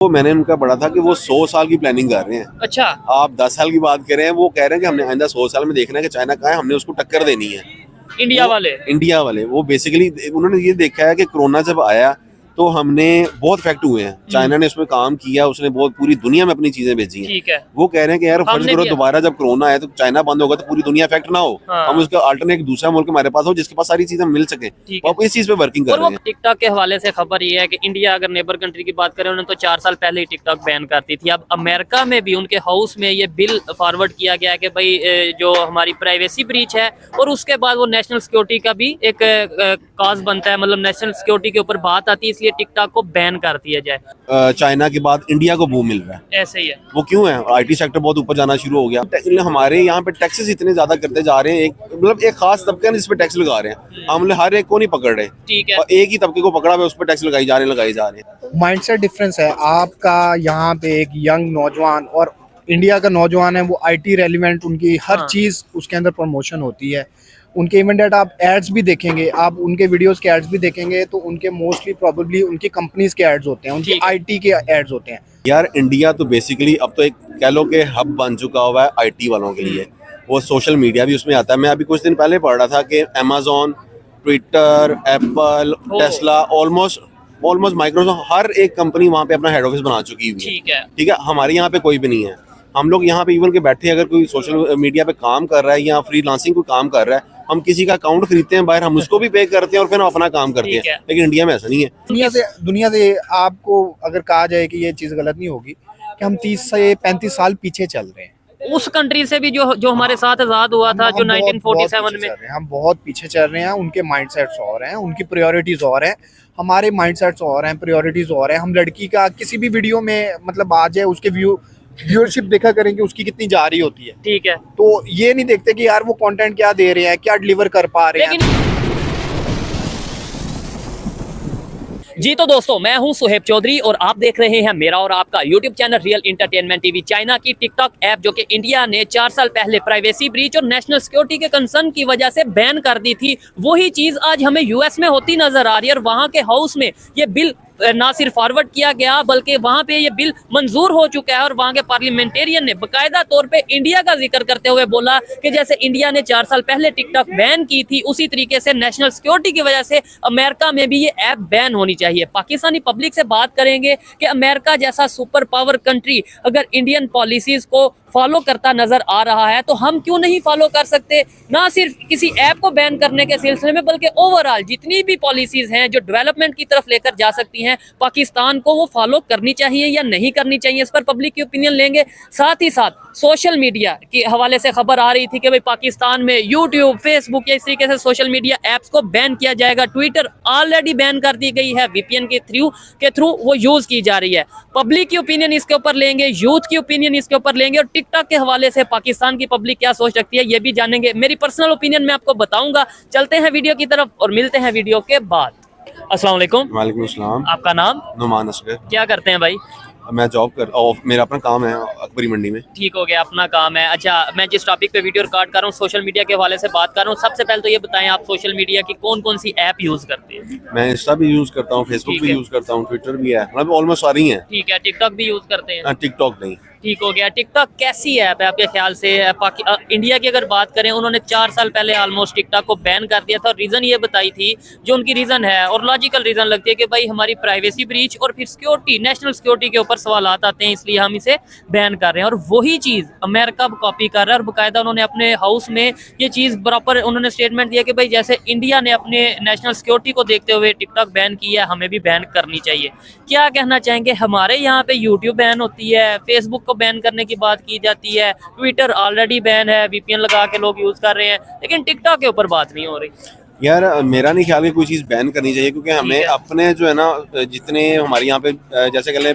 तो मैंने उनका पढ़ा था कि वो 100 साल की प्लानिंग कर रहे हैं। अच्छा, आप 10 साल की बात कर रहे हैं, वो कह रहे हैं कि हमने आइंदा 100 साल में देखना है कि चाइना कहाँ है, हमने उसको टक्कर देनी है। इंडिया वाले वो बेसिकली उन्होंने ये देखा है कि कोरोना जब आया तो हमने बहुत इफेक्ट हुए हैं। चाइना ने उसमें काम किया, उसने बहुत पूरी दुनिया में अपनी चीजें भेजी हैं। ठीक है। वो कह रहे हैं कि यार फर्ज करो दोबारा जब कोरोना आए तो चाइना बंद होगा तो पूरी दुनिया इफेक्ट ना हो, हम उसका अल्टरनेट दूसरा मुल्क हमारे पास हो जिसके पास सारी चीजें मिल सके। आप इस चीज पे वर्किंग कर रहे हैं। टिकटॉक के हवाले से खबर ये है कि इंडिया अगर नेबर कंट्री की बात करें, उन्होंने तो 4 साल पहले ही टिकटॉक बैन करती थी। अब अमेरिका में भी उनके हाउस में ये बिल फॉरवर्ड किया गया है कि भाई जो हमारी प्राइवेसी ब्रीच है, और उसके बाद वो नेशनल सिक्योरिटी का भी एक कॉज बनता है, मतलब नेशनल सिक्योरिटी के ऊपर बात आती है, इसलिए टिकटॉक को बैन कर दिया जाए। चाइना के बाद इंडिया को बूम मिल रहा है। ऐसे ही है। वो क्यों है? आईटी सेक्टर बहुत ऊपर जाना शुरू हो गया। हमारे यहाँ पे टैक्सेस इतने ज्यादा करते जा रहे हैं, मतलब एक खास तबके है जिस पे टैक्स लगा रहे हैं, हम हर एक को नहीं पकड़ रहे। ठीक है। और एक ही तबके को पकड़ा हुआ उस पर टैक्स लगाई जा रहे हैं। माइंडसेट डिफरेंस है आपका। यहाँ पे एक यंग नौजवान और इंडिया का नौजवान है, वो आईटी रेलिवेंट, उनकी हर चीज उसके अंदर प्रमोशन होती है। उनके इमीडिएट आप एड्स भी देखेंगे, आप उनके वीडियोस के एड्स भी देखेंगे तो उनके मोस्टली प्रोबेबली उनकी कंपनीज के एड्स होते हैं, उनकी आईटी के एड्स होते हैं। यार इंडिया तो बेसिकली अब तो एक कह लो कि हब बन चुका हुआ है आईटी वालों के लिए। वो सोशल मीडिया भी उसमें आता है। मैं अभी कुछ दिन पहले पढ़ रहा था कि Amazon, Twitter, Apple, Tesla, almost Microsoft, हर एक कंपनी वहाँ पे अपना हेड ऑफिस बना चुकी हुई है। ठीक है, हमारे यहाँ पे कोई भी नहीं है। हम लोग यहाँ पे इवन के बैठे अगर कोई सोशल मीडिया पे काम कर रहा है या फ्रीलांसिंग कोई काम कर रहा है, हम किसी का अकाउंट खरीदते हैं बाहर, हम उसको भी पे करते हैं और फिर हम अपना काम करते हैं। लेकिन इंडिया में ऐसा नहीं है। दुनिया से आपको अगर कहा जाए कि ये चीज गलत नहीं होगी कि हम 30 से 35 साल पीछे चल रहे हैं उस कंट्री से भी जो हमारे साथ आजाद हुआ था, जो 1947 में। हम बहुत पीछे चल रहे हैं। उनके माइंडसेट्स और हैं, उनकी प्रायोरिटीज और हैं, हमारे माइंडसेट्स और हैं, प्रायोरिटीज और हैं। हम लड़की का किसी भी वीडियो में मतलब आ जाए, उसके व्यूअरशिप देखा करेंगे उसकी कितनी जा रही होती है। ठीक है। तो ये नहीं देखते कि यार वो कंटेंट क्या दे रहे हैं, क्या डिलीवर कर पा रहे हैं। जी तो दोस्तों, मैं हूं सुहेब चौधरी और आप देख रहे हैं मेरा और आपका YouTube channel real entertainment TV. China की टिकटॉक ऐप जो कि इंडिया ने 4 साल पहले प्राइवेसी ब्रीच और नेशनल सिक्योरिटी के कंसर्न की वजह से बैन कर दी थी, वही चीज आज हमें यूएस में होती नजर आ रही है। और वहां के हाउस में ये बिल ना सिर्फ फॉरवर्ड किया गया बल्कि वहां पे ये बिल मंजूर हो चुका है। और वहां के पार्लियामेंटेरियन ने बकायदा तौर पे इंडिया का जिक्र करते हुए बोला कि जैसे इंडिया ने 4 साल पहले टिकटॉक बैन की थी, उसी तरीके से नेशनल सिक्योरिटी की वजह से अमेरिका में भी ये ऐप बैन होनी चाहिए। पाकिस्तानी पब्लिक से बात करेंगे कि अमेरिका जैसा सुपर पावर कंट्री अगर इंडियन पॉलिसीज को फॉलो करता नजर आ रहा है तो हम क्यों नहीं फॉलो कर सकते। ना सिर्फ किसी ऐप को बैन करने के सिलसिले में बल्कि ओवरऑल जितनी भी पॉलिसीज हैं जो डेवलपमेंट की तरफ लेकर जा सकती हैं, पाकिस्तान को वो फॉलो करनी चाहिए या नहीं करनी चाहिए, इस पर पब्लिक की ओपिनियन लेंगे। साथ ही साथ सोशल मीडिया के हवाले से खबर आ रही थी कि भाई पाकिस्तान में यूट्यूब, फेसबुक या इस तरीके से सोशल मीडिया ऐप्स को बैन किया जाएगा। ट्विटर ऑलरेडी बैन कर दी गई है, वीपीएन के थ्रू वो यूज की जा रही है। पब्लिक की ओपिनियन इसके ऊपर लेंगे, यूथ की ओपिनियन इसके ऊपर लेंगे, और टिकटॉक के हवाले से पाकिस्तान की पब्लिक क्या सोच रखती है ये भी जानेंगे। मेरी पर्सनल ओपिनियन मैं आपको बताऊंगा। चलते हैं वीडियो की तरफ और मिलते हैं वीडियो के बाद। अस्सलाम वालेकुम। वालेकुम अस्सलाम। आपका नाम? नुमान असगर। क्या करते हैं भाई? मैं जॉब मेरा अपना काम है अकबरी मंडी में। ठीक हो गया, अपना काम है। अच्छा, मैं जिस टॉपिक पे वीडियो रिकॉर्ड कर रहा हूँ सोशल मीडिया के हवाले से बात कर रहा हूँ। सबसे पहले तो ये बताएं आप सोशल मीडिया की कौन कौन सी ऐप यूज करते हैं? मैं इंस्टा भी यूज करता हूँ, फेसबुक भी यूज करता हूँ, ट्विटर भी है, मतलब ऑलमोस्ट सारी हैं। ठीक है। टिकटॉक भी यूज करते हैं? टिकटॉक नहीं। ठीक हो गया। टिकटॉक कैसी ऐप है आपके ख्याल से? इंडिया की अगर बात करें, उन्होंने 4 साल पहले ऑलमोस्ट टिकटॉक को बैन कर दिया था और रीजन ये बताई थी, जो उनकी रीजन है और लॉजिकल रीजन लगती है कि भाई हमारी प्राइवेसी ब्रीच और फिर सिक्योरिटी, नेशनल सिक्योरिटी के ऊपर सवालात आते हैं, इसलिए हम इसे बैन कर रहे हैं। और वही चीज अमेरिका कॉपी कर रहा है और बाकायदा उन्होंने अपने हाउस में ये चीज बराबर उन्होंने स्टेटमेंट दिया कि भाई जैसे इंडिया ने अपने नेशनल सिक्योरिटी को देखते हुए टिकटॉक बैन किया, हमें भी बैन करनी चाहिए। क्या कहना चाहेंगे? हमारे यहाँ पे यूट्यूब बैन होती है, फेसबुक को बैन करने की बात की जाती है, ट्विटर ऑलरेडी बैन है, वीपीएन लगा के लोग यूज कर रहे हैं, लेकिन टिकटॉक के ऊपर बात नहीं हो रही। यार मेरा नहीं ख्याल कि कोई चीज़ बैन करनी चाहिए, क्योंकि हमें अपने जो है ना, जितने हमारे यहाँ पे जैसे कह लें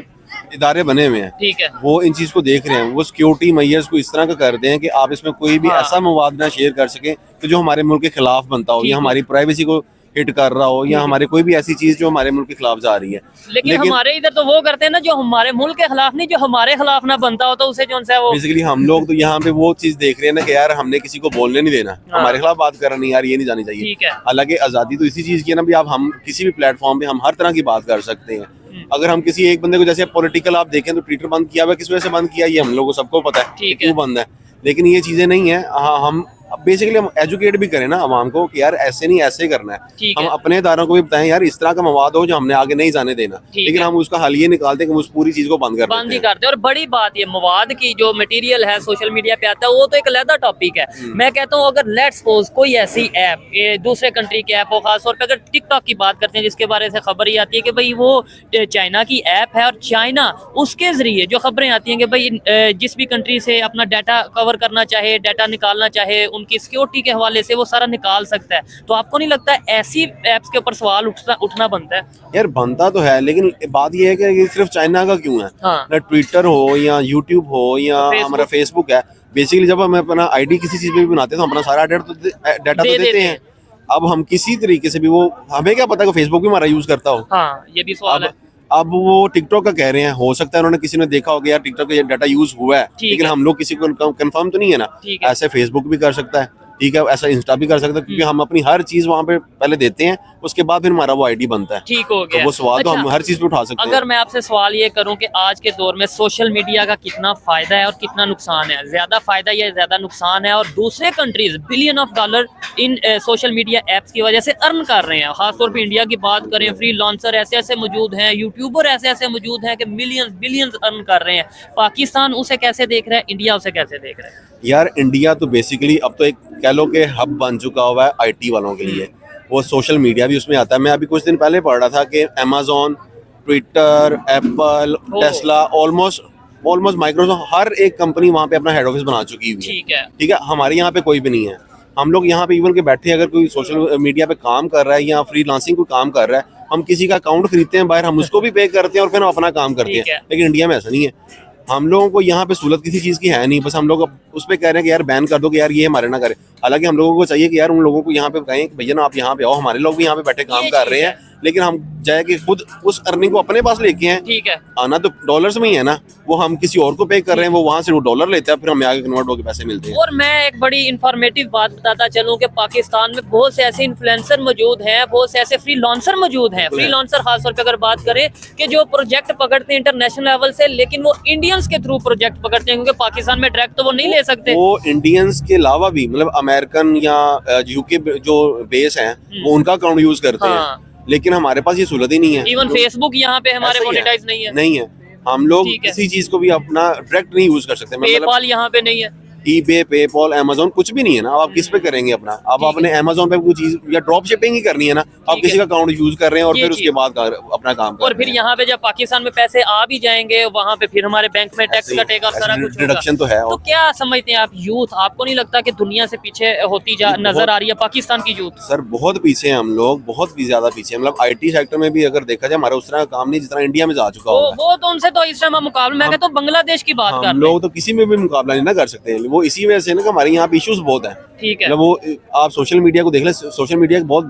इदारे बने हुए हैं, ठीक है, वो इन चीज को देख रहे हैं। वो सिक्योरिटी मेजर्स को इस तरह का कर दें कि आप इसमें कोई भी ऐसा मवाद ना शेयर कर सके कि जो हमारे मुल्क के खिलाफ बनता हो या हमारी प्राइवेसी को हिट कर रहा हो या हमारे कोई भी ऐसी चीज जो हमारे मुल्क के खिलाफ जा रही है। लेकिन हमारे इधर तो वो करते हैं ना जो हमारे मुल्क के खिलाफ नहीं, जो हमारे खिलाफ ना बनता हो तो उसे जो है वो बेसिकली हम लोग तो यहाँ पे वो चीज देख रहे हैं ना कि यार हमने किसी को बोलने नहीं देना, हमारे खिलाफ बात करना नहीं, यार ये नहीं जानी चाहिए। हालांकि आजादी तो इसी चीज की है ना भी, आप हम किसी भी प्लेटफॉर्म पे हम हर तरह की बात कर सकते हैं। अगर हम किसी एक बंदे को, जैसे पॉलिटिकल आप देखें तो ट्विटर बंद किया हुआ, किस वजह से बंद किया ये हम लोगों को सबको पता है ठीक क्यों बंद है। लेकिन ये चीजें नहीं है। हाँ, हम बेसिकली हम एजुकेट भी करें ना आवाम को कि यार ऐसे नहीं, ऐसे करना है। ठीक हम है। अपने इदारों को भी बताएं यार इस तरह का मवाद हो जो हमने आगे नहीं जाने देना, लेकिन हम उसका हल ये निकालते हैं कि हम उस पूरी चीज को बंद कर बंद देते ही हैं। करते हैं। और बड़ी बात ये मवाद की जो मटेरियल है सोशल मीडिया पे आता है वो तो एक अलग टॉपिक है। मैं कहता हूँ अगर लेट्स सपोज कोई ऐसी ऐप, ये दूसरे कंट्री की ऐप हो, खासतौर पे अगर टिकटॉक की बात करते हैं जिसके बारे से खबर ही आती है कि भाई वो चाइना की ऐप है और चाइना उसके जरिए जो खबरें आती हैं कि भाई जिस भी कंट्री से अपना डाटा कवर करना चाहे, डाटा निकालना चाहे, उनकी सिक्योरिटी के हवाले से वो सारा निकाल सकता है। तो आपको नहीं लगता ऐसी ऐप्स के ऊपर सवाल उठना बनता है? यार बनता तो है, लेकिन बात ये है कि ये सिर्फ चाइना का क्यों है। हाँ। ना ट्विटर हो या यूट्यूब हो या हमारा फेसबुक है, बेसिकली जब हम अपना आईडी किसी चीज पे भी बनाते हैं तो हमारा सारा डाटा तो देते हैं। अब हम किसी तरीके से भी, वो हमें क्या पता कि फेसबुक भी हमारा यूज करता हो। हाँ, ये भी सवाल है। अब वो टिकटॉक का कह रहे हैं, हो सकता है उन्होंने किसी ने देखा होगा यार टिकटॉक का ये डाटा यूज हुआ है, लेकिन हम लोग किसी को कंफर्म तो नहीं है ना। ऐसे फेसबुक भी कर सकता है, ठीक है, ऐसा इंस्टा भी कर सकता है, क्योंकि हम अपनी हर चीज वहां पे पहले देते हैं, उसके बाद फिर हमारा वो आईडी बनता है। ठीक हो गया। तो वो सवाल तो हम हर चीज पे उठा सकते हैं। अगर मैं आपसे सवाल ये करूं कि आज के दौर में सोशल मीडिया का कितना फायदा है और कितना नुकसान है, ज्यादा फायदा या ज्यादा नुकसान है, और दूसरे countries billion of dollar in social media apps की वजह से अर्न कर रहे हैं, खासतौर पर इंडिया की बात करें, फ्री लॉन्सर ऐसे ऐसे मौजूद हैं, यूट्यूबर ऐसे ऐसे मौजूद हैं कि मिलियंस बिलियंस अर्न कर रहे हैं, पाकिस्तान उसे कैसे देख रहा है, इंडिया उसे कैसे देख रहा है? यार इंडिया तो बेसिकली अब तो एक कह लो कि हब बन चुका हुआ है आईटी वालों के लिए। वो सोशल मीडिया भी उसमें आता है। मैं अभी कुछ दिन पहले पढ़ रहा था कि Amazon, Twitter, Apple, Tesla, almost Microsoft, हर एक कंपनी वहाँ पे अपना हेड ऑफिस बना चुकी हुई है। ठीक है, हमारे यहाँ पे कोई भी नहीं है। हम लोग यहाँ पे इवन के बैठे, अगर कोई सोशल मीडिया पे काम कर रहा है या फ्रीलांसिंग कोई काम कर रहा है, हम किसी का अकाउंट खरीदते हैं बाहर, हम उसको भी पे करते हैं और फिर हम अपना काम करते हैं। लेकिन इंडिया में ऐसा नहीं है। हम लोगों को यहाँ पे सहूलत किसी चीज की है नहीं, बस हम लोग उस पे कह रहे हैं कि यार बैन कर दो कि यार ये हमारे ना करे। हालांकि हम लोगों को चाहिए कि यार उन लोगों को यहाँ पे कहें कि भैया ना आप यहाँ पे आओ, हमारे लोग भी यहाँ पे बैठे काम कर रहे हैं, लेकिन हम जाए कि खुद उस अर्निंग को अपने पास लेके हैं। ठीक है, आना तो डॉलर्स में ही है ना, वो हम किसी और को पे कर रहे हैं, वो वहां से वो डॉलर लेते हैं, फिर हमें आगे कन्वर्ट होकर पैसे मिलते हैं। और मैं एक बड़ी इंफॉर्मेटिव बात बताता चलूं कि पाकिस्तान में बहुत से ऐसे इन्फ्लुएंसर मौजूद हैं, बहुत से ऐसे फ्री लॉन्सर मौजूद हैं। फ्री लॉन्सर खासतौर पर अगर बात करें कि जो प्रोजेक्ट पकड़ते हैं इंटरनेशनल लेवल से, लेकिन वो इंडियंस के थ्रू प्रोजेक्ट पकड़ते हैं, क्योंकि पाकिस्तान में डायरेक्ट तो वो नहीं ले सकते। वो इंडियंस के अलावा भी मतलब अमेरिकन या यूके जो बेस हैं वो उनका अकाउंट यूज करते हैं, लेकिन हमारे पास ये सहूलत ही नहीं है। इवन फेसबुक यहाँ पे हमारे मोनेटाइज नहीं है। हम लोग किसी चीज को भी अपना डायरेक्ट नहीं यूज कर सकते। पेपाल यहाँ पे नहीं है, ईबे, पेपॉल, अमेज़न कुछ भी नहीं है ना। अब आप किस पे करेंगे अपना? अब आपने अमेज़न पे कोई चीज या ड्रॉप शिपिंग ही करनी है ना, आप किसी का अकाउंट यूज कर रहे हैं और फिर उसके बाद अपना काम कर और फिर यहाँ पे जब पाकिस्तान में पैसे आ भी जाएंगे, वहाँ पे फिर हमारे बैंक में टैक्स कटेगा, सारा कुछ डिडक्शन तो है। तो क्या समझते हैं आप यूथ, आपको नहीं लगता कि दुनिया से पीछे होती नजर आ रही है पाकिस्तान की यूथ? सर बहुत पीछे हैं हम लोग, बहुत भी ज्यादा पीछे। मतलब आईटी सेक्टर में भी अगर देखा जाए हमारा उस तरह का काम नहीं जितना इंडिया में जा चुका होगा। वो तो उनसे तो इस टाइम मुकाबला, मैं कहता हूँ बांग्लादेश की बात कर रहे हैं। हम लोग तो किसी में भी मुकाबला नहीं ना कर सकते। वो इसी वजह से ना हमारे यहाँ पे इश्यूज बहुत हैं। ठीक है, मतलब वो आप सोशल मीडिया को देख लें, सोशल मीडिया एक बहुत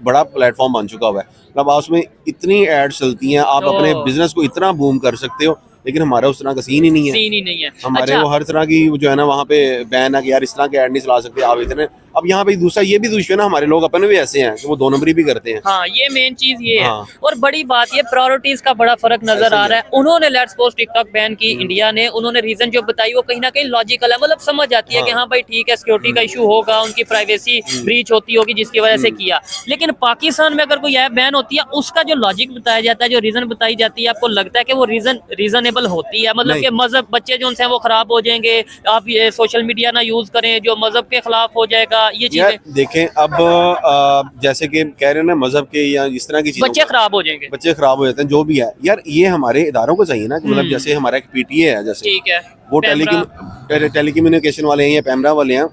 बड़ा प्लेटफॉर्म बन चुका हुआ है। मतलब आप उसमें इतनी एड्स चलती हैं, आप अपने बिजनेस को इतना बूम कर सकते हो, लेकिन हमारा उस तरह का सीन ही नहीं है। हमारे वो हर तरह की जो है ना वहाँ पे बैन है कि यार इस तरह के ऐड नहीं चला सकते आप इतने। अब यहाँ पे दूसरा ये भी दुश्मन है, हमारे लोग अपने भी ऐसे हैं कि वो 2 नंबरी भी करते हैं। हाँ, ये मेन चीज ये है। और बड़ी बात ये प्रायोरिटीज का बड़ा फर्क नजर आ रहा है। उन्होंने लेट्स सपोज टिकटॉक बैन की इंडिया ने, उन्होंने रीजन जो बताई वो कहीं ना कहीं लॉजिकल है, मतलब समझ आती है कि हाँ भाई ठीक है, सिक्योरिटी का इशू होगा, उनकी प्राइवेसी ब्रीच होती होगी जिसकी वजह से किया। लेकिन पाकिस्तान में अगर कोई ऐप बैन होती है, उसका जो लॉजिक बताया जाता है, जो रीजन बताई जाती है, आपको लगता है कि वो रीजनेबल होती है? मतलब कि मजहब, बच्चे जो उनसे वो खराब हो जाएंगे, आप ये सोशल मीडिया ना यूज करें, जो मजहब के खिलाफ हो जाएगा, ये चीजें देखें। अब जैसे कि कह रहे हैं ना मजहब के या इस तरह की चीजें, बच्चे खराब हो जाएंगे, बच्चे खराब हो जाते हैं, जो भी है यार, ये हमारे इदारों को चाहिए ना कि मतलब जैसे हमारा एक पीटीए है, जैसे ठीक है, वो टेलीकम्युनिकेशन वाले हैं या पैमरा वाले हैं,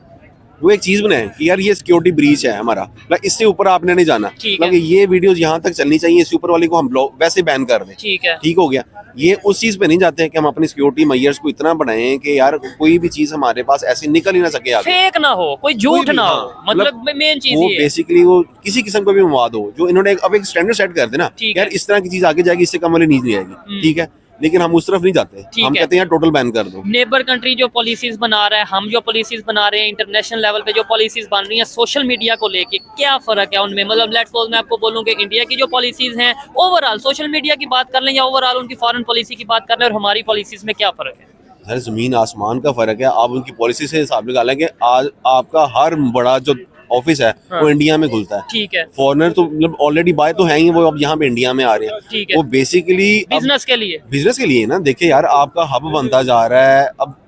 वो एक चीज बनाए कि यार ये सिक्योरिटी ब्रीच है हमारा, मतलब इससे ऊपर आपने नहीं जाना, मतलब ये वीडियोस यहाँ तक चलनी चाहिए, इससे ऊपर वाली को हम ब्लॉक वैसे बैन कर दें। ठीक है, ठीक हो गया। ये उस चीज पे नहीं जाते हैं कि हम अपनी सिक्योरिटी मेजर्स को इतना बढ़ाएं कि यार कोई भी चीज हमारे पास ऐसी निकल ही ना सके आगे, फेक ना हो, कोई झूठ ना हो। मतलब मेन चीज वो बेसिकली वो किसी किस्म का भी मवाद हो जो इन्होंने अब एक स्टैंडर्ड सेट कर देना, यार इस तरह की चीज आगे जाएगी, इससे कम वाली नींद नहीं आएगी। ठीक है, लेकिन हम उस तरफ नहीं जाते। ठीक हम है। कहते हैं टोटल बैन कर दो। नेबर कंट्री जो पॉलिसीज बना रहा है, हम जो पॉलिसीज बना रहे हैं, इंटरनेशनल लेवल पे जो पॉलिसीज बन रही हैं सोशल मीडिया को लेके, क्या फर्क है उनमें? मतलब लेट्स सपोज मैं आपको बोलूं कि इंडिया की जो पॉलिसीज हैं ओवरऑल सोशल मीडिया की बात कर लें या ओवरऑल उनकी फॉरेन पॉलिसी की बात कर लें, और हमारी पॉलिसीज में क्या फर्क है? हर जमीन आसमान का फर्क है। आप उनकी पॉलिसी से हिसाब लगा लें कि आज आपका हर बड़ा जो ऑफिस है हाँ। वो इंडिया में खुलता है। ठीक है। फॉरेनर तो मतलब ऑलरेडी बाय तो है ही, वो अब यहाँ पे इंडिया में आ रहे हैं। ठीक है। वो बेसिकली बिजनेस के लिए। बिजनेस के लिए ना, देखिए यार आपका हब बनता जा रहा है। अब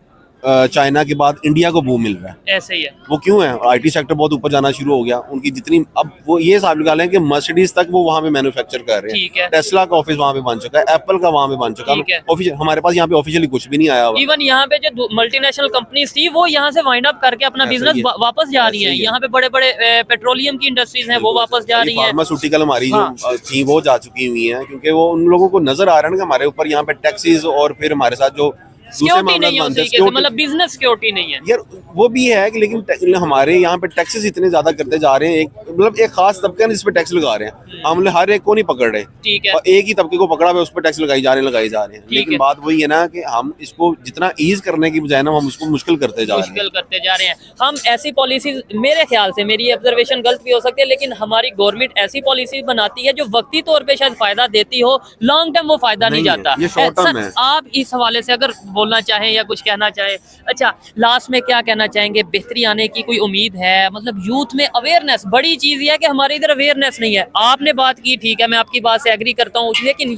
चाइना के बाद इंडिया को बूम मिल रहा है। ऐसे ही है। वो क्यों है? आईटी सेक्टर बहुत ऊपर जाना शुरू हो गया उनकी जितनी, अब वो ये हिसाब लगा लें कि मर्सिडीज तक वो वहाँ पे मैन्युफैक्चर कर रहे ठीक है। हैं। टेस्ला का ऑफिस वहाँ पे बन चुका है, एप्पल का वहाँ पे बन चुका ठीक है। है। ऑफिशियल हमारे पास यहाँ पे ऑफिशियली कुछ भी नहीं आया हुआ। इवन यहाँ पे जो मल्टीनेशनल कंपनीज थी वो यहाँ से वाइंड अप करके अपना ऐसा ही बिजनेस है। वापस जा रही ऐसा हैं। ही है। यहाँ पे बड़े बड़े पेट्रोलियम की इंडस्ट्रीज हैं वो वापस जा रही हैं। फार्मास्यूटिकल हमारी हाँ। जो थी वो जा चुकी हुई हैं, क्योंकि वो उन लोगों को नजर आ रहा है ना कि हमारे ऊपर यहाँ पे टैक्सेस और फिर हमारे साथ जो दूसरे सिक्योरिटी मामले नहीं है उस बनते हैं, तरीके से, मतलब बिजनेस सिक्योरिटी नहीं है। यार वो भी है कि लेकिन हमारे यहाँ पे टैक्सेस इतने ज्यादा करते जा रहे हैं। एक मतलब एक खास तबका है जिस पे टैक्स लगा रहे हैं। हम हर एक को नहीं पकड़ रहे। ठीक है। और एक ही तबके को पकड़ा हुआ है, उस पर टैक्स लगाई जा रहे हैं। ठीक लेकिन है। बात वही है ना कि हम इसको जितना ईज करने की बजाय ना हम उसको मुश्किल करते जा रहे हैं। मुश्किल करते जा रहे हैं। हम ऐसी पॉलिसीज, मेरे ख्याल से मेरी ऑब्जर्वेशन गलत भी हो सकती है, लेकिन हमारी गवर्नमेंट ऐसी पॉलिसीज बनाती है जो वक्ती तौर पे शायद फायदा देती हो, लॉन्ग टर्म वो फायदा नहीं नहीं है, जाता। ये short term सर, है। आप इस हवाले से अगर बोलना चाहें या कुछ कहना चाहें। अच्छा, लास्ट में क्या कहना चाहेंगे? बेहतरी आने की कोई उम्मीद है? मतलब यूथ में अवेयरनेस, बड़ी चीज ये है कि हमारे इधर अवेयरनेस नहीं है। आपने बात की, ठीक है, मैं आपकी बात से एग्री करता हूँ, लेकिन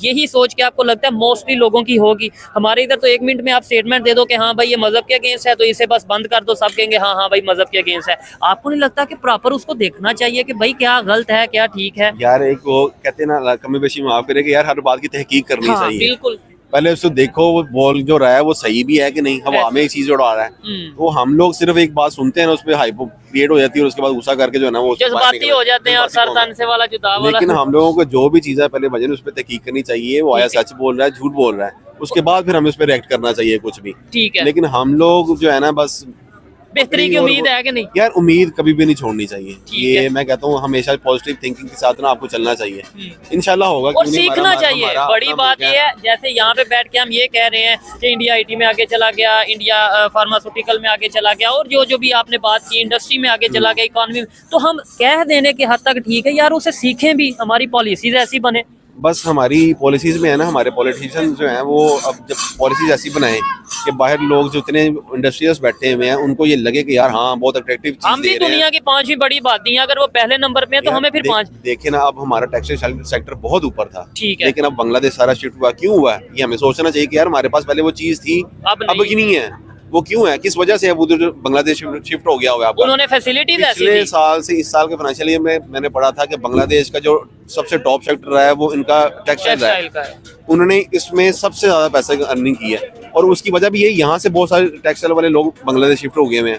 यही सोच के आपको लगता है मोस्टली लोगों की होगी। हमारे इधर तो 1 मिनट में आप स्टेटमेंट दे दो कि हाँ भाई ये मजहब के अगेंस्ट है तो इसे बस बंद कर दो, सब कहेंगे हाँ हाँ भाई मजहब के अगेंस्ट है। आपको नहीं लगता कि प्रॉपर उसको देखना चाहिए कि भाई क्या गलत है क्या ठीक है? यार एक वो कहते हैं ना, कमी बेशी माफ करे, कि यार हर बात की तहकीक करनी हाँ, चाहिए। बिल्कुल। पहले उसको देखो वो बोल जो रहा है वो सही भी है कि नहीं, हवा में एक चीज उड़ा रहा है। तो हम लोग सिर्फ एक बात सुनते हैं ना, उस पर हाइपो क्रिएट हो जाती है और उसके बाद गुस्सा करके जो है ना वो जज्बाती हो जाते हैं और सर तान से वाला जुदा वाला। लेकिन हम लोगों को जो भी चीज है पहले वजन उस पर तहकीक करनी चाहिए। वो आया सच बोल रहा है, झूठ बोल रहा है, उसके बाद फिर हमें उस पर रिएक्ट करना चाहिए कुछ भी। ठीक है। लेकिन हम लोग जो है ना बस बेहतरी की उम्मीद है कि नहीं? यार उम्मीद कभी भी नहीं छोड़नी चाहिए। ठीक ये है। मैं कहता हूँ हमेशा पॉजिटिव थिंकिंग के साथ ना आपको चलना चाहिए। इंशाल्लाह होगा। और क्यों नहीं, सीखना चाहिए। हमारा बड़ी अपना बात मुल्क ये है, जैसे यहाँ पे बैठ के हम ये कह रहे हैं कि इंडिया आईटी में आगे चला गया, इंडिया फार्मास्यूटिकल में आगे चला गया, और जो भी आपने बात की इंडस्ट्री में आगे चला गया, इकोनॉमी में, तो हम कह देने के हद तक ठीक है यार, उसे सीखें भी, हमारी पॉलिसीज ऐसी बने। बस हमारी पॉलिसीज में है ना, हमारे पॉलिटिशियन जो हैं वो अब जब पॉलिसीज ऐसी बनाएं कि बाहर लोग जो इतने इंडस्ट्रियल्स बैठे हुए हैं उनको ये लगे कि यार हाँ बहुत अट्रैक्टिव चीज हम भी दे रहे दुनिया हैं। की 5वीं बड़ी बात नहीं है, अगर वो पहले नंबर पे है तो यार हमें फिर 5। देखिए ना, अब हमारा टेक्सटाइल सेक्टर बहुत ऊपर था। ठीक है। लेकिन अब बांग्लादेश सारा शिफ्ट हुआ, क्यों हुआ है? ये हमें सोचना चाहिए कि यार हमारे पास पहले वो चीज थी, अब अब की नहीं है। वो क्यों है, किस वजह से अब उधर बांग्लादेश शिफ्ट हो गया हुआ है? आपका उन्होंने फैसिलिटीज ऐसी पिछले दी। साल से इस साल के फाइनेंशियल ईयर में मैंने पढ़ा था कि बांग्लादेश का जो सबसे टॉप सेक्टर रहा है वो इनका टेक्सटाइल रहा टेक्सटाइल का है। है। उन्होंने इसमें सबसे ज्यादा पैसे अर्निंग की है, और उसकी वजह भी ये, यहाँ से बहुत सारे टेक्सटाइल वाले लोग बांग्लादेश शिफ्ट हो गए हैं।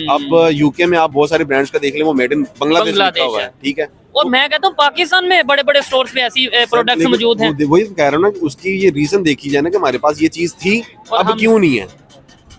अब यूके में आप बहुत सारे ब्रांड्स का देख लें, वो मेड इन बांग्लादेश लिखा हुआ है। ठीक है। और मैं कहता हूँ पाकिस्तान में बड़े बड़े स्टोर्स में ऐसी प्रोडक्ट्स लेकिन मौजूद हैं। वही कह रहा हूँ ना कि उसकी ये रीजन देखी जाए ना कि हमारे पास ये चीज थी, और अब हम- क्यों नहीं है?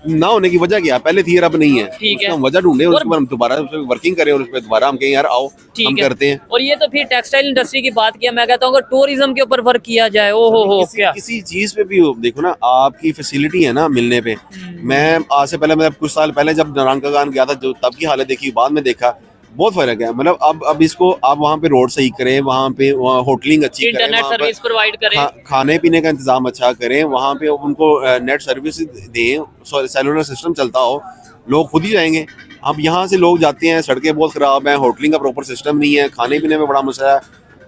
ना होने की वजह क्या है? पहले थी और अब नहीं है। ठीक है। उसका हम वजह ढूंढे और और- उसके बाद हम दोबारा उस पर वर्किंग करें और उस पर दोबारा हम कहें यार आओ हम ठीक है। करते हैं। और ये तो फिर टेक्सटाइल इंडस्ट्री की बात किया, मैं कहता हूँ अगर टूरिज्म के ऊपर वर्क किया जाए, ओहो हो क्या। किसी चीज पे भी हो, देखो ना आपकी फैसिलिटी है ना मिलने पे। मैं आज से पहले, मतलब कुछ साल पहले जब नारायणगढ़ गया था, जो तब की हालत देखी, बाद में देखा बहुत फर्क है। मतलब अब इसको आप वहाँ पे रोड सही करें, वहाँ पे होटलिंग अच्छी करें, इंटरनेट वहाँ पे सर्विस प्रोवाइड करें। खाने पीने का इंतजाम अच्छा करें, वहाँ पे उनको नेट सर्विस दें, सेलुलर सिस्टम चलता हो, लोग खुद ही जाएंगे। अब यहाँ से लोग जाते हैं, सड़कें बहुत खराब हैं, होटलिंग का प्रॉपर सिस्टम नहीं है, खाने पीने में बड़ा मसला है,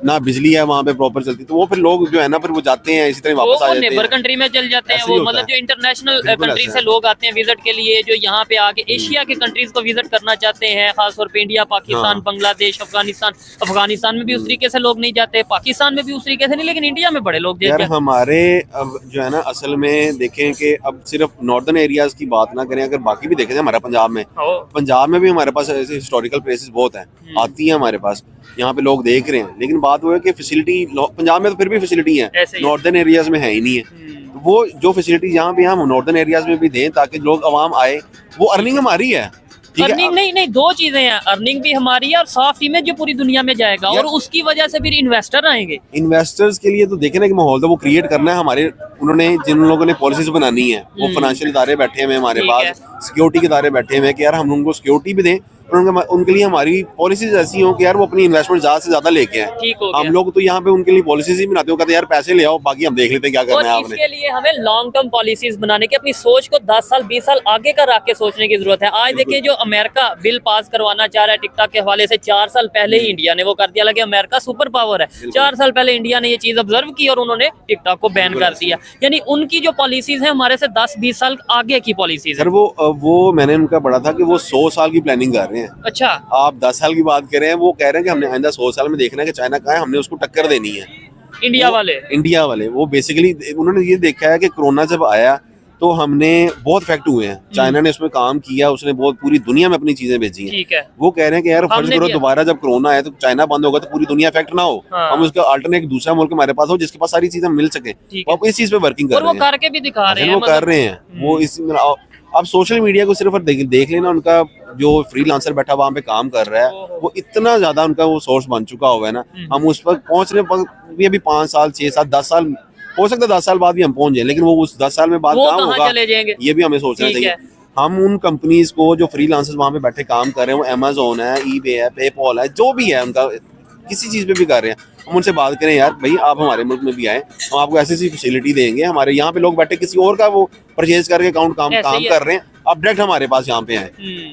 ना बिजली है वहाँ पे प्रॉपर चलती, तो वो फिर लोग जो है ना फिर वो जाते हैं इसी तरह वापस आ जाते नेबर हैं। कंट्री में चल जाते हैं ऐसे वो, ही होता मतलब है। जो इंटरनेशनल बिल्कुल कंट्री ऐसा से है। लोग आते हैं विजिट के लिए, जो यहाँ पे आके एशिया के कंट्रीज को विजिट करना चाहते हैं, खासतौर पे इंडिया, पाकिस्तान, हाँ। बांग्लादेश, अफगानिस्तान में भी उस तरीके से लोग नहीं जाते, पाकिस्तान में भी उस तरीके से नहीं, लेकिन इंडिया में बड़े लोग यार जाते हैं। हमारे अब जो है ना असल में देखें कि अब सिर्फ नॉर्दर्न एरियाज की बात ना करें, अगर बाकी भी देखें हमारा पंजाब में, पंजाब में भी हमारे पास ऐसे हिस्टोरिकल प्लेसेस बहुत हैं, आती हैं हमारे पास, यहाँ पे लोग देख रहे हैं। लेकिन बात वो है कि फैसिलिटी पंजाब में तो फिर भी फैसिलिटी है, ऐसे ही है। नॉर्दर्न एरियाज में है ही नहीं है। वो जो फैसिलिटी यहाँ पे हम नॉर्दर्न एरियाज में भी दें ताकि लोग आवाम आए, वो अर्निंग हमारी है। ठीक है, अर्निंग नहीं, दो चीजें हैं, अर्निंग भी हमारी है और सॉफ्ट इमेज जो पूरी दुनिया में जाएगा, और उसकी वजह से फिर इन्वेस्टर आएंगे। इन्वेस्टर्स के लिए तो देखे ना कि माहौल तो वो क्रिएट करना है हमारे, उन्होंने जिन लोगों ने पॉलिसीज बनानी है वो फाइनेंशियल इदारे बैठे हुए हैं हमारे पास, सिक्योरिटी के इदारे बैठे हुए हैं कि यार हम उनको सिक्योरिटी भी दें, और उनके लिए हमारी पॉलिसीज ऐसी हो कि यार वो अपनी इन्वेस्टमेंट ज्यादा से ज्यादा लेके आए। ठीक हो गया। हम लोग तो यहाँ पे उनके लिए पॉलिसीज ही बनाते हो, कहते हैं यार पैसे ले आओ, बाकी हम देख लेते हैं क्या और करना है आपने। इसके लिए हमें लॉन्ग टर्म पॉलिसीज बनाने की, अपनी सोच को 10 साल 20 साल आगे का रख के सोचने की जरूरत है। आज देखिए जो अमेरिका बिल पास करवाना चाह रहा है टिकटॉक के हवाले से, 4 साल पहले ही इंडिया ने वो कर दिया। हालांकि अमेरिका सुपर पावर है, 4 साल पहले इंडिया ने ये चीज ऑब्जर्व की और उन्होंने टिकटॉक को बैन कर दिया। यानी उनकी जो पॉलिसीज है हमारे से 10-20 साल आगे की पॉलिसीज है। सर वो मैंने उनका पढ़ा था कि वो 100 साल की प्लानिंग कर रहे हैं। अच्छा, आप 10 साल की बात करें, वो कह रहे हैं कि हमने आइंदा 100 साल में देखना है कि चाइना कहाँ है, हमने उसको टक्कर देनी है। इंडिया वाले वो बेसिकली उन्होंने ये देखा है कि कोरोना जब आया तो हमने बहुत इफेक्ट हुए हैं, चाइना ने उसमें काम किया, उसने बहुत पूरी दुनिया में अपनी चीजें भेजी हैं। ठीक है। वो कह रहे हैं कि यार फर्ज करो दोबारा जब कोरोना आए तो चाइना बंद होगा तो पूरी दुनिया इफेक्ट ना हो, हम उसका अल्टरनेट दूसरा मुल्क हमारे पास हो जिसके पास सारी चीजें मिल सके। वो इस चीज पे वर्किंग कर रहे हैं, वो करके भी दिखा रहे हैं, वो कर रहे हैं। वो इस अब सोशल मीडिया को सिर्फ देख लेना, उनका जो फ्रीलांसर बैठा वहां पे काम कर रहा है वो इतना ज्यादा उनका वो सोर्स बन चुका हुआ है ना, हम उस पर पहुंचने पर भी अभी 5 साल 6 साल 10 साल हो सकता है, 10 साल बाद भी हम पहुंच जाए, लेकिन वो उस 10 साल में बाद कहाँ होगा ये भी हमें सोचना चाहिए। हम उन कंपनीज को जो फ्रीलांसर्स वहां पे बैठे काम कर रहे हैं, वो अमेजोन है, ईबे है, पेपॉल है, जो भी है उनका किसी चीज पे भी कर रहे हैं, हम उनसे बात करें यार भाई आप हमारे मुल्क में भी आए, हम आपको ऐसी ऐसी फैसिलिटी देंगे, हमारे यहाँ पे लोग बैठे किसी और का वो परचेज करके अकाउंट काम कर रहे हैं, आप डायरेक्ट हमारे पास यहाँ पे आए।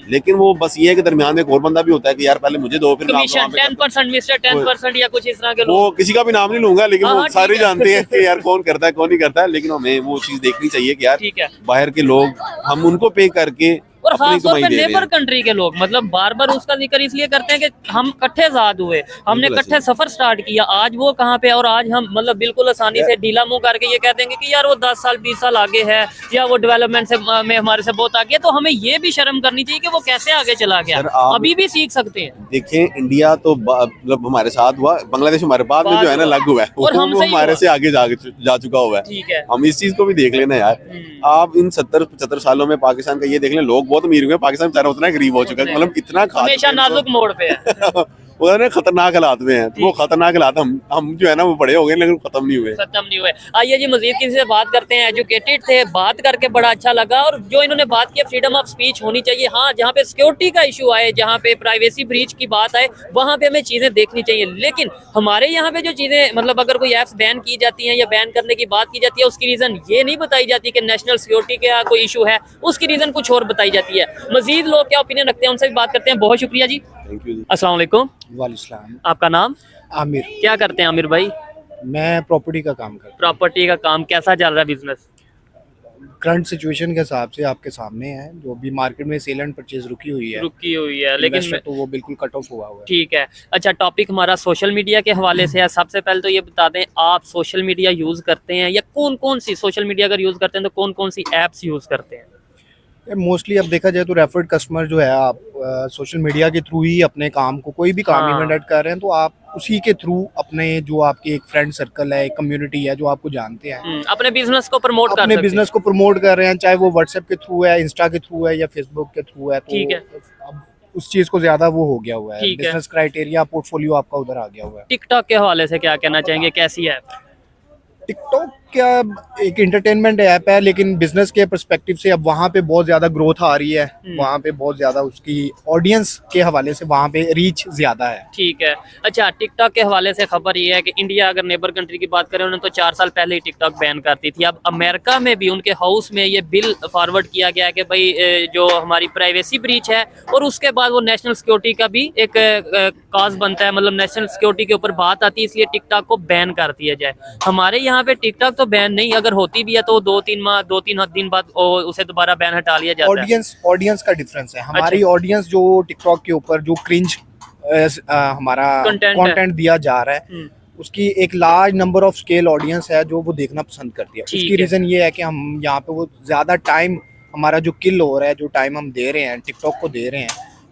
लेकिन वो बस ये है कि दरमियान में एक और बंदा भी होता है कि यार पहले मुझे दो, फिर 10% मिस्टर 10% या कुछ इस तरह के लोग, वो किसी का भी नाम नहीं लूंगा, लेकिन वो सारे जानते हैं कि यार कौन करता है कौन नहीं करता है। लेकिन हमें वो चीज देखनी चाहिए कि यार बाहर के लोग हम उनको पे करके और खास तौर पे नेबर कंट्री के लोग, मतलब बार बार उसका जिक्र इसलिए करते हैं कि हम इकट्ठे आजाद हुए, हमने इकट्ठे सफर स्टार्ट किया, आज वो कहाँ पे, और आज हम मतलब बिल्कुल आसानी से ढीला मुंह करके ये कह देंगे कि यार वो 10 साल 20 साल आगे है या वो डेवलपमेंट से में हमारे से बहुत आगे है। तो हमें ये भी शर्म करनी चाहिए कि वो कैसे आगे चला गया, अभी भी सीख सकते हैं। देखिए इंडिया तो मतलब हमारे साथ हुआ, बांग्लादेश हमारे बाद में जो है ना लग हुआ है, और हम हमारे से आगे जा चुका हुआ है। हम इस चीज को भी देख लेना यार। आप इन 70-75 सालों में पाकिस्तान का ये देख लें, लोग बहुत अमीर हुए, पाकिस्तान उतना गरीब हो चुका है, मतलब इतना हमेशा नाजुक मोड़ पे है। उन्होंने खतरनाक हालात में है, वो खतरनाक हालात हम जो है ना वो बड़े हो गए लेकिन खत्म नहीं हुए। आइए जी मजीद किसी से बात करते हैं। एजुकेटेड थे, बात करके बड़ा अच्छा लगा, और जो इन्होंने बात की फ्रीडम ऑफ स्पीच होनी चाहिए। हाँ, जहाँ पे सिक्योरिटी का इशू आए, जहाँ पे प्राइवेसी ब्रीच की बात आए, वहाँ पे हमें चीजें देखनी चाहिए। लेकिन हमारे यहाँ पे जो चीजें, मतलब अगर कोई एप्स बैन की जाती हैं या बैन करने की बात की जाती है, उसकी रीजन ये नहीं बताई जाती कि नेशनल सिक्योरिटी का कोई इशू है, उसकी रीजन कुछ और बताई जाती है। मजीद लोग क्या ओपिनियन रखते हैं उनसे भी बात करते हैं। बहुत शुक्रिया जी। अस्सलाम वालेकुम। वालेकुम। आपका नाम? आमिर। क्या करते हैं आमिर भाई? मैं प्रॉपर्टी का काम करता हूँ। प्रॉपर्टी का काम कैसा चल रहा है बिजनेस? करंट सिचुएशन के हिसाब से आपके सामने है, जो भी मार्केट में सेल एंड परचेज रुकी हुई है, लेकिन तो वो बिल्कुल कट ऑफ हुआ है। ठीक है। अच्छा, टॉपिक हमारा सोशल मीडिया के हवाले से है। सबसे पहले तो ये बता दें, आप सोशल मीडिया यूज करते हैं, या कौन कौन सी सोशल मीडिया अगर यूज करते हैं तो कौन कौन सी एप्स यूज करते हैं? मोस्टली अब देखा जाए तो रेफर्ड कस्टमर जो है, आप सोशल मीडिया के थ्रू ही अपने काम को, कोई भी काम इवेंट कर रहे हैं तो आप उसी के थ्रू अपने जो आपके एक फ्रेंड सर्कल है, एक कम्युनिटी है जो आपको जानते हैं, अपने बिजनेस को प्रमोट कर अपने बिजनेस को प्रमोट कर रहे हैं, चाहे वो व्हाट्सएप के थ्रू है, इंस्टा के थ्रू है या फेसबुक के थ्रू है। ठीक है। अब उस चीज को ज्यादा वो हो गया हुआ है, बिजनेस क्राइटेरिया पोर्टफोलियो आपका उधर आ गया हुआ है। टिकटॉक के हवाले से क्या कहना चाहेंगे, कैसी है? टिकटॉक क्या एक एंटरटेनमेंट ऐप है, लेकिन बिजनेस के पर्सपेक्टिव से अब वहाँ पे बहुत ज्यादा ग्रोथ आ रही है, वहाँ पे बहुत ज्यादा उसकी ऑडियंस के हवाले से वहाँ पे रीच ज्यादा है। ठीक है। अच्छा, टिकटॉक के हवाले से खबर ये है कि इंडिया अगर नेबर कंट्री की बात करें, उन्होंने तो 4 साल पहले ही टिकटॉक बैन करती थी। अब अमेरिका में भी उनके हाउस में ये बिल फॉरवर्ड किया गया कि भाई जो हमारी प्राइवेसी ब्रीच है, और उसके बाद वो नेशनल सिक्योरिटी का भी एक काज बनता है, मतलब नेशनल सिक्योरिटी के ऊपर बात आती है, इसलिए टिकटॉक को बैन कर दिया जाए। हमारे यहाँ पे टिकटॉक तो बैन नहीं, अगर होती भी है तो 2-3 दिन बाद उसे दोबारा बैन हटा लिया जाता है। ऑडियंस का डिफरेंस है। हमारी ऑडियंस जो टिकटॉक के ऊपर जो क्रिंज हमारा कंटेंट दिया जा रहा है, उसकी एक large number of scale audience है जो वो देखना पसंद करती है। उसकी रीजन ये है कि हम यहाँ पे वो ज्यादा टाइम हमारा जो किल हो रहा है, जो टाइम हम दे रहे हैं टिकटॉक को दे रहे हैं,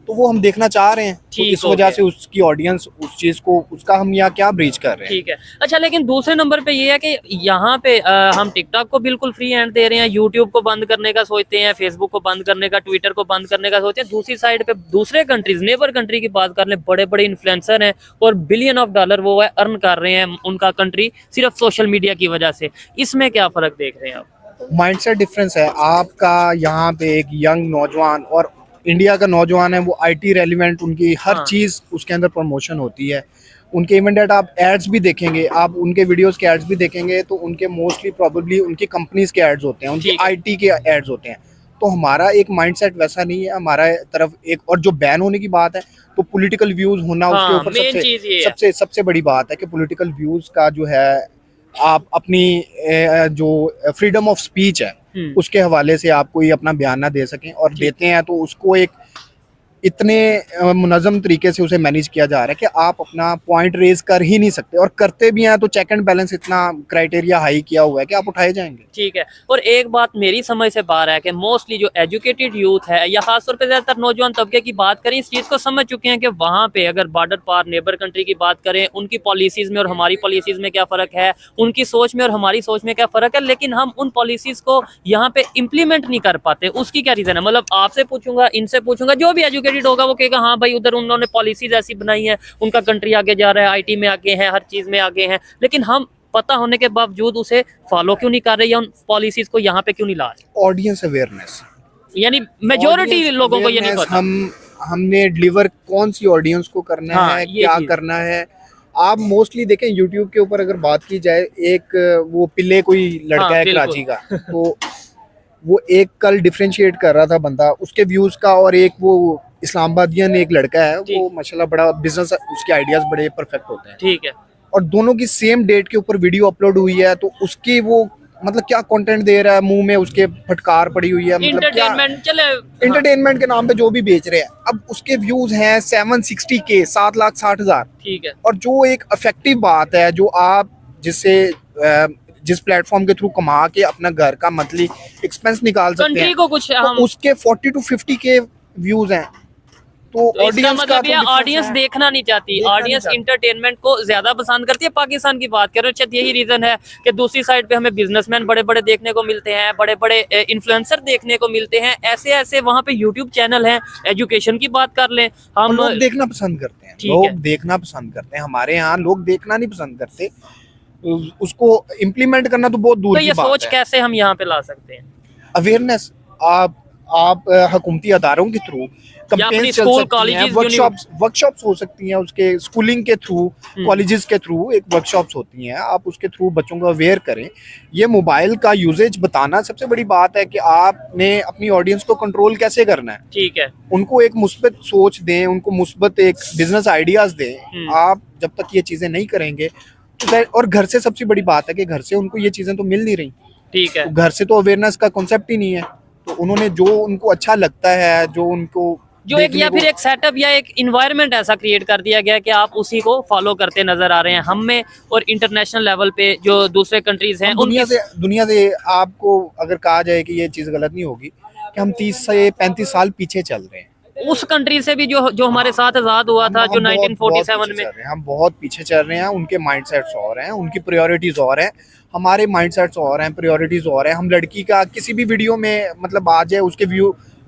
तो वो हम देखना चाह रहे हैं, तो ठीक इस हो वजह गया। से उसकी ऑडियंस उस चीज को, उसका हम यहाँ क्या ब्रीच कर रहे हैं। ठीक है। अच्छा, लेकिन दूसरे नंबर पे ये है कि यहाँ पे हम टिकटॉक को बिल्कुल फ्री हैंड दे रहे हैं, यूट्यूब को बंद करने का सोचते हैं, फेसबुक को बंद करने का, ट्विटर को बंद करने का सोचते हैं। दूसरी साइड पे दूसरे कंट्रीज, नेबर कंट्री की बात कर लें, बड़े बड़े इन्फ्लुएंसर हैं और बिलियन ऑफ डॉलर वो है अर्न कर रहे हैं उनका कंट्री सिर्फ सोशल मीडिया की वजह से। इसमें क्या फर्क देख रहे हैं आप? माइंडसेट डिफरेंस है आपका। यहाँ पे एक यंग नौजवान और इंडिया का नौजवान है, वो आईटी रेलिवेंट, उनकी हर हाँ। चीज़ उसके अंदर प्रमोशन होती है। उनके इवन डेट आप एड्स भी देखेंगे, आप उनके वीडियोस के एड्स भी देखेंगे तो उनके मोस्टली प्रॉबेबली उनकी कंपनीज के एड्स होते हैं, उनकी ठीक है। आईटी के एड्स होते हैं। तो हमारा एक माइंडसेट वैसा नहीं है। हमारा तरफ एक, और जो बैन होने की बात है तो पॉलिटिकल व्यूज होना, हाँ, उसके ऊपर main चीज़ ये है। सबसे बड़ी बात है कि पॉलिटिकल व्यूज का जो है, आप अपनी जो फ्रीडम ऑफ स्पीच है उसके हवाले से आप कोई अपना बयान ना दे सकें, और देते हैं तो उसको एक इतने मुनज़्ज़म तरीके से उसे मैनेज किया जा रहा है कि आप अपना पॉइंट रेज कर ही नहीं सकते, और करते भी हैं तो चेक एंड बैलेंस इतना क्राइटेरिया हाई किया हुआ है कि आप उठाए जाएंगे। ठीक है। और एक बात मेरी समझ से बाहर है कि मोस्टली जो एजुकेटेड यूथ है या खासतौर पे ज्यादातर नौजवान तबके की बात करें, इस चीज को समझ चुके हैं कि वहाँ पे अगर बॉर्डर पार नेबर कंट्री की बात करें, उनकी पॉलिसीज में और हमारी पॉलिसीज में क्या फर्क है, उनकी सोच में और हमारी सोच में क्या फर्क है, लेकिन हम उन पॉलिसीज को यहाँ पे इम्प्लीमेंट नहीं कर पाते। उसकी क्या रीजन है? मतलब आपसे पूछूंगा, इनसे पूछूंगा, जो भी एजुकेटेड होगा वो कहेगा हाँ भाई उधर उन्होंने पॉलिसीज ऐसी बनाई है, उनका कंट्री आगे जा रहा है, आईटी में आगे है, हर चीज में आगे हैं, लेकिन हम पता होने के बावजूद उसे फॉलो क्यों नहीं कर रहे या उन पॉलिसीज को यहाँ पे क्यों नहीं ला रहे? ऑडियंस अवेयरनेस, यानी मेजोरिटी लोगों को ये नहीं पता। हमने डिलीवर कौन सी ऑडियंस को करना हाँ, है, ये क्या चीज़। करना है। आप मोस्टली देखें यूट्यूब के ऊपर अगर बात की जाए, एक वो पिल्ले कोई लड़का हाँ, है बिल्कुल। कराची का, तो वो एक कल डिफरेंशिएट कर रहा था बंदा उसके व्यूज का, और एक वो इस्लामाबादियन एक लड़का है, ठीक। वो माशाल्लाह बड़ा बिजनेस, उसके आइडियाज बड़े परफेक्ट होते हैं, ठीक है। और दोनों की सेम डेट के ऊपर वीडियो अपलोड हुई है, तो उसकी वो मतलब क्या कंटेंट दे रहा है, मुंह में उसके फटकार पड़ी हुई है, मतलब क्या इंटरटेनमेंट चले। एंटरटेनमेंट के नाम पे जो भी बेच रहे हैं। अब उसके व्यूज हैं 760K, 7,60,000। ठीक है। और जो एक इफेक्टिव बात है, जो आप जिससे जिस प्लेटफॉर्म के थ्रू कमा के अपना घर का मंथली एक्सपेंस निकाल सकते कंट्री हैं, को कुछ तो हम उसके 40 to 50K व्यूज हैं। तो तो इसका ऑडियंस का मतलब तो ये difference ऑडियंस है। देखना नहीं चाहती, देखना नहीं ऑडियंस चाहती। इंटरटेनमेंट को ज्यादा पसंद करती है। पाकिस्तान की बात करें, शायद यही रीजन है कि दूसरी साइड पे हमें बिजनेसमैन बड़े बड़े देखने को मिलते हैं, बड़े बड़े इन्फ्लुएंसर देखने को मिलते हैं, ऐसे ऐसे वहाँ पे यूट्यूब चैनल हैं। एजुकेशन की बात कर लें और हम, लोग देखना पसंद करते हैं, ठीक लोग है। देखना पसंद करते हैं। हमारे यहाँ लोग देखना नहीं पसंद करते, उसको इम्प्लीमेंट करना तो बहुत दूर तो की ये बात सोच है। कैसे हम यहाँ पे ला सकते हैं? अवेयरनेस, आप हुकूमती अदारों के थ्रू अपनी कैंपेन्स चल स्कूल, सकती हैं, कॉलेजेस, वर्कशॉप्स हो सकती हैं, उसके स्कूलिंग के थ्रू, कॉलेजेस के थ्रू एक वर्कशॉप्स होती हैं, आप उसके थ्रू बच्चों को अवेयर करें। ये मोबाइल का यूजेज बताना सबसे बड़ी बात है कि आपने अपनी ऑडियंस को कंट्रोल कैसे करना है। ठीक है। उनको एक मुस्बत सोच दें, उनको मुस्बत एक बिजनेस आइडियाज दें। आप जब तक ये चीजें नहीं करेंगे तो और घर से सबसे बड़ी बात है कि घर से उनको ये चीजें तो मिल नहीं रही, ठीक है। तो घर से तो अवेयरनेस का कॉन्सेप्ट ही नहीं है। तो उन्होंने जो उनको अच्छा लगता है, जो उनको जो एक देखने या को- फिर एक सेटअप या एक इन्वायरमेंट ऐसा क्रिएट कर दिया गया कि आप उसी को फॉलो करते नजर आ रहे हैं हम में, और इंटरनेशनल लेवल पे जो दूसरे कंट्रीज हैं हम दुनिया से आपको अगर कहा जाए कि ये चीज गलत नहीं होगी कि हम 30 से 35 साल पीछे चल रहे हैं उस कंट्री से भी जो हमारे साथ आजाद हुआ था, जो हम बहुत 1947 पीछे में। चल रहे हैं, हम बहुत पीछे चल रहे हैं। उनके माइंडसेट्स और हैं, उनकी प्रायोरिटीज और हैं, हमारे माइंडसेट्स और हैं, प्रायोरिटीज और हैं। हम लड़की का किसी भी वीडियो में मतलब आ जाए, उसके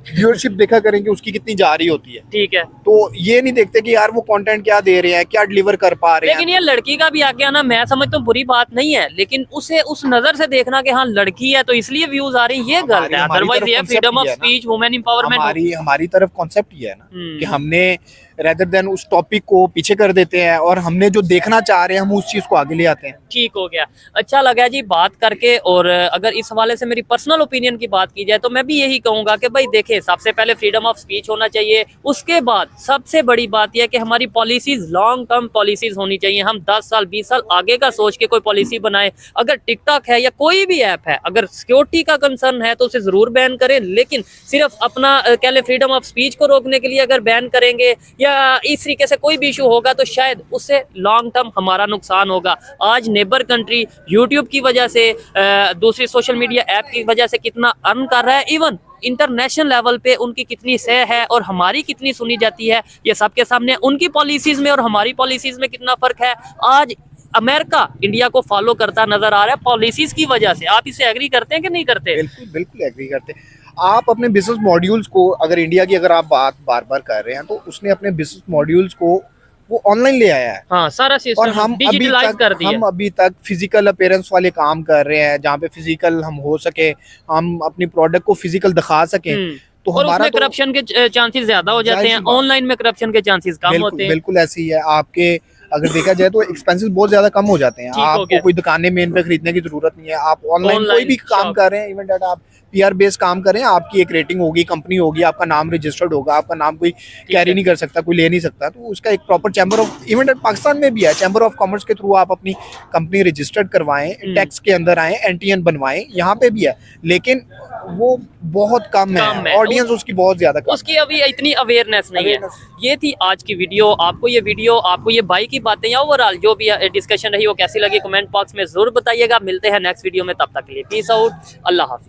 व्यूअरशिप देखा करेंगे उसकी कितनी जा रही होती है, ठीक है। तो ये नहीं देखते कि यार वो कंटेंट क्या दे रहे हैं, क्या डिलीवर कर पा रहे हैं। लेकिन ये लड़की का भी आगे आना मैं समझता हूँ बुरी बात नहीं है, लेकिन उसे उस नजर से देखना कि हाँ लड़की है तो इसलिए व्यूज आ रही है, ये गलत है। हमारी अदरवाइज तरफ ये concept फ्रीडम ऑफ ही है ना। Speech, women empowerment. हमारी तरफ कॉन्सेप्ट ये है ना कि हमने रेदर देन उस टॉपिक को पीछे कर देते हैं, और हमने जो देखना चाह रहे हैं हम उस चीज को आगे ले आते हैं। ठीक हो गया, अच्छा लगा जी बात करके। और अगर इस हवाले से मेरी पर्सनल ओपिनियन की बात की जाए तो मैं भी यही कहूंगा कि भाई देखिए, सबसे पहले फ्रीडम ऑफ स्पीच होना चाहिए, उसके बाद सबसे बड़ी बात यह है कि हमारी पॉलिसीज लॉन्ग टर्म पॉलिसीज होनी चाहिए। हम 10 साल 20 साल आगे का सोच के कोई पॉलिसी बनाए। अगर टिकटॉक है या कोई भी ऐप है, अगर सिक्योरिटी का कंसर्न है तो उसे जरूर बैन करें, लेकिन सिर्फ अपना कह ले फ्रीडम ऑफ स्पीच को रोकने के लिए अगर बैन करेंगे, या या इस तरीके से कोई भी इशू होगा तो शायद उससे लॉन्ग टर्म हमारा नुकसान होगा। आज नेबर कंट्री यूट्यूब की वजह से, दूसरी सोशल मीडिया ऐप की वजह से कितना अर्न कर रहा है, इवन इंटरनेशनल लेवल पे उनकी कितनी सह है और हमारी कितनी सुनी जाती है, ये सबके सामने। उनकी पॉलिसीज में और हमारी पॉलिसीज में कितना फर्क है। आज अमेरिका इंडिया को फॉलो करता नजर आ रहा है पॉलिसीज की वजह से। आप इससे एग्री करते हैं कि नहीं करते? बिल्कुल बिल्कुल एग्री करते हैं। आप अपने बिजनेस मॉड्यूल्स को, अगर इंडिया की अगर आप बात बार बार कर रहे हैं, तो उसने अपने बिजनेस मॉड्यूल्स को वो ऑनलाइन ले आया है। हाँ, सारा और सिस्टम हम डिजिटलाइज कर दिया। हम अभी तक फिजिकल अपीयरेंस वाले काम कर रहे हैं, जहाँ पे फिजिकल हम हो सके, हम अपनी प्रोडक्ट को फिजिकल दिखा सकें। तो और हमारा उसमें करप्शन के चांसेस ज्यादा हो जाते हैं, ऑनलाइन में करप्शन के चांसेस कम होते हैं। बिल्कुल ऐसी ही है। आपके अगर देखा जाए तो एक्सपेंसेस बहुत ज्यादा कम हो जाते हैं। ठीक हो गया। आपको कोई दुकानें मेन पे खरीदने की जरूरत नहीं है। आप ऑनलाइन कोई भी काम शॉप। कर रहे हैं, इवन डेट आप पीआर बेस्ड काम कर रहे हैं, आपकी एक रेटिंग होगी, कंपनी होगी, आपका नाम रजिस्टर्ड होगा, आपका नाम कोई कैरी नहीं कर सकता, कोई ले नहीं सकता। तो उसका एक proper chamber of, even that Pakistan में भी है, चैम्बर ऑफ कॉमर्स के थ्रू आप अपनी कंपनी रजिस्टर्ड करवाएं, टैक्स के अंदर आए, एनटीएन बनवाएं, यहाँ पे भी है। लेकिन वो बहुत कम है, ऑडियंस उसकी बहुत ज्यादा कम उसकी अभी इतनी अवेयरनेस नहीं है। ये थी आज की वीडियो। आपको ये भाई की बातें या ओवरऑल जो भी डिस्कशन रही वो कैसी लगी, कमेंट बॉक्स में जरूर बताइएगा। मिलते हैं नेक्स्ट वीडियो में, तब तक के लिए पीस आउट, अल्लाह हाफिज।